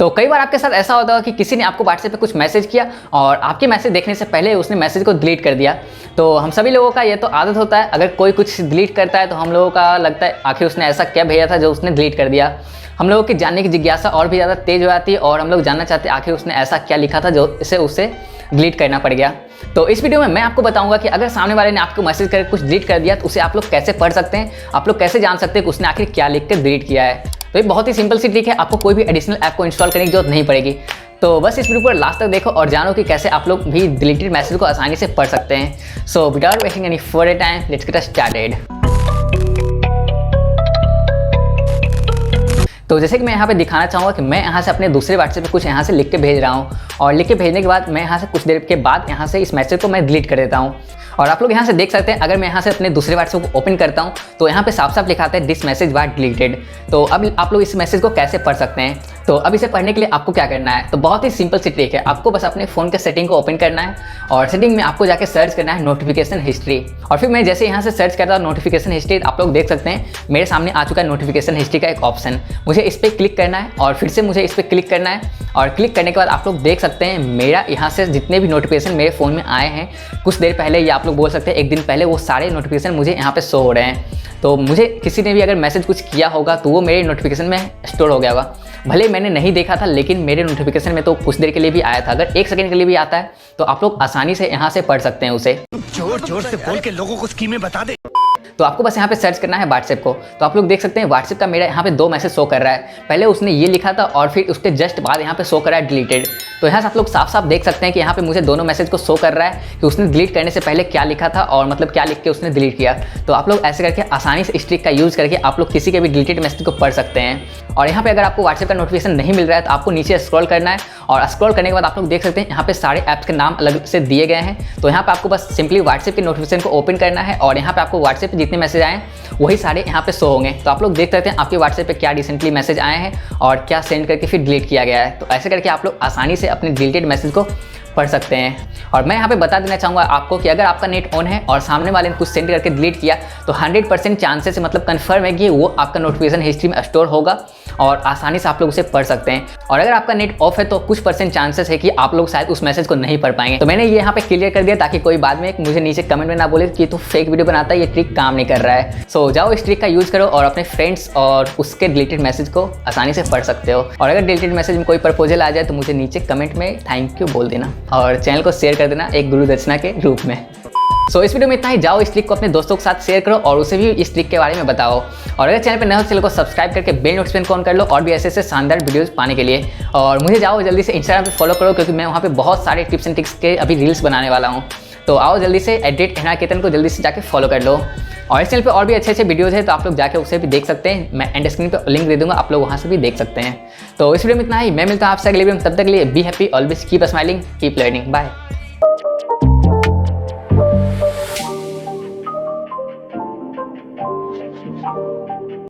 तो कई बार आपके साथ ऐसा होता है कि किसी ने आपको व्हाट्सएप पे कुछ मैसेज किया और आपके मैसेज देखने से पहले उसने मैसेज को डिलीट कर दिया। तो हम सभी लोगों का ये तो आदत होता है, अगर कोई कुछ डिलीट करता है तो हम लोगों का लगता है आखिर उसने ऐसा क्या भेजा था जो उसने डिलीट कर दिया। हम लोगों की जानने की जिज्ञासा और भी ज़्यादा तेज हो जाती है और हम लोग जानना चाहते हैं आखिर उसने ऐसा क्या लिखा था जो उसे डिलीट करना पड़ गया। तो इस वीडियो में मैं आपको बताऊंगा कि अगर सामने वाले ने आपको मैसेज करके कुछ डिलीट कर दिया तो उसे आप लोग कैसे पढ़ सकते हैं, आप लोग कैसे जान सकते हैं कि उसने आखिर क्या लिख कर डिलीट किया है। तो ये बहुत ही सिंपल सी ट्रिक है, आपको कोई भी एडिशनल ऐप को इंस्टॉल करने की जरूरत नहीं पड़ेगी। तो बस इस वीडियो पर लास्ट तक देखो और जानो कि कैसे आप लोग भी डिलीटेड मैसेज को आसानी से पढ़ सकते हैं। So without wasting any further time let's get started. तो जैसे कि मैं यहाँ पे दिखाना चाहूँगा कि मैं यहाँ से अपने दूसरे व्हाट्सएप पे कुछ यहाँ से लिख के भेज रहा हूँ और लिख के भेजने के बाद मैं यहाँ से कुछ देर के बाद यहाँ से इस मैसेज को मैं डिलीट कर देता हूँ। और आप लोग यहाँ से देख सकते हैं, अगर मैं यहाँ से अपने दूसरे व्हाट्सएप को ओपन करता हूँ तो यहाँ पे साफ साफ लिखा है दिस मैसेज वाज डिलीटेड। तो अब आप लोग इस मैसेज को कैसे पढ़ सकते हैं, तो अब इसे पढ़ने के लिए आपको क्या करना है, तो बहुत ही सिंपल सी ट्रिक है। आपको बस अपने फ़ोन के सेटिंग को ओपन करना है और सेटिंग में आपको जाके सर्च करना है नोटिफिकेशन हिस्ट्री। और फिर मैं जैसे यहाँ से सर्च करता हूँ नोटिफिकेशन हिस्ट्री, आप लोग देख सकते हैं मेरे सामने आ चुका है नोटिफिकेशन हिस्ट्री का एक ऑप्शन। मुझे इस पर क्लिक करना है और फिर से मुझे इस पर क्लिक करना है और क्लिक करने के बाद आप लोग देख सकते हैं मेरा यहाँ से जितने भी नोटिफिकेशन मेरे फ़ोन में आए हैं कुछ देर पहले, या आप लोग बोल सकते हैं एक दिन पहले, वो सारे नोटिफिकेशन मुझे यहाँ पे शो हो रहे हैं। तो मुझे किसी ने भी अगर मैसेज कुछ किया होगा तो वो मेरे नोटिफिकेशन में स्टोर हो गया होगा। भले मैंने नहीं देखा था लेकिन मेरे नोटिफिकेशन में तो कुछ देर के लिए भी आया था। अगर 1 सेकंड के लिए भी आता है तो आप लोग आसानी से यहाँ से पढ़ सकते हैं उसे। जोर जोर से बोल के लोगों को स्कीमें बता दे। तो आपको बस यहाँ पे सर्च करना है व्हाट्सएप को। तो आप लोग देख सकते हैं व्हाट्सएप का मेरा यहाँ पे 2 मैसेज शो कर रहा है। पहले उसने ये लिखा था और फिर उसके जस्ट बाद यहाँ पे शो कर रहा है डिलीटेड। तो यहाँ से आप लोग साफ साफ देख सकते हैं कि यहाँ पे मुझे दोनों मैसेज को शो कर रहा है कि उसने डिलीट करने से पहले क्या लिखा था और मतलब क्या लिख के उसने डिलीट किया। तो आप लोग ऐसे करके आसानी से इस ट्रिक का यूज़ करके आप लोग किसी के भी डिलीटेड मैसेज को पढ़ सकते हैं। और यहाँ पे अगर आपको व्हाट्सएप का नोटिफिकेशन नहीं मिल रहा है तो आपको नीचे स्क्रॉल करना है और स्क्रॉल करने के बाद आप लोग देख सकते हैं यहाँ पे सारे ऐप्स के नाम अलग से दिए गए हैं। तो यहाँ पे आपको बस सिंपली व्हाट्सएप के नोटिफिकेशन को ओपन करना है और यहाँ पे आपको व्हाट्सएप पे जितने मैसेज आए वही सारे यहाँ पे शो होंगे। तो आप लोग देख सकते हैं आपके व्हाट्सएप पे क्या रिसेंटली मैसेज आए हैं और क्या सेंड करके फिर डिलीट किया गया है। तो ऐसे करके आप लोग आसानी से अपने डिलीटेड मैसेज को पढ़ सकते हैं। और मैं यहाँ पे बता देना चाहूँगा आपको कि अगर आपका नेट ऑन है और सामने वाले ने कुछ सेंड करके डिलीट किया तो 100% चांसेस मतलब कन्फर्म है कि वो आपका नोटिफिकेशन हिस्ट्री में स्टोर होगा और आसानी से आप लोग उसे पढ़ सकते हैं। और अगर आपका नेट ऑफ है तो कुछ % चांसेस है कि आप लोग शायद उस मैसेज को नहीं पढ़ पाएंगे। तो मैंने ये यहाँ पे क्लियर कर दिया ताकि कोई बाद में मुझे नीचे कमेंट में ना बोले कि तू फेक वीडियो बनाता है, ये ट्रिक काम नहीं कर रहा है। सो जाओ इस ट्रिक का यूज़ करो और अपने फ्रेंड्स और उसके डिलीटेड मैसेज को आसानी से पढ़ सकते हो। और अगर डिलीटेड मैसेज में कोई प्रपोजल आ जाए तो मुझे नीचे कमेंट में थैंक यू बोल देना और चैनल को शेयर कर देना एक गुरु दक्षिणा के रूप में। सो इस वीडियो में इतना ही। जाओ इस ट्रिक को अपने दोस्तों के साथ शेयर करो और उसे भी इस ट्रिक के बारे में बताओ। और अगर चैनल पर नए हो चैनल को सब्सक्राइब करके बेल नोटिफिकेशन को ऑन कर लो और भी ऐसे शानदार वीडियोस पाने के लिए। और मुझे जाओ जल्दी से इंस्टाग्राम पे फॉलो करो क्योंकि मैं वहाँ पे बहुत सारे टिप्स एंड ट्रिक्स के अभी रील्स बनाने वाला हूँ। तो आओ जल्दी से @हेना को जल्दी से जाके फॉलो कर लो। और इस चैनल पे और भी अच्छे अच्छे वीडियोज़ हैं तो आप लोग जाके उसे भी देख सकते हैं। मैं एंड स्क्रीन पे लिंक दे दूंगा, आप लोग वहाँ से भी देख सकते हैं। तो इस वीडियो में इतना ही। मैं मिलता हूँ आपसे अगले वीडियो में, तब तक के लिए be happy, always keep smiling, keep learning, bye.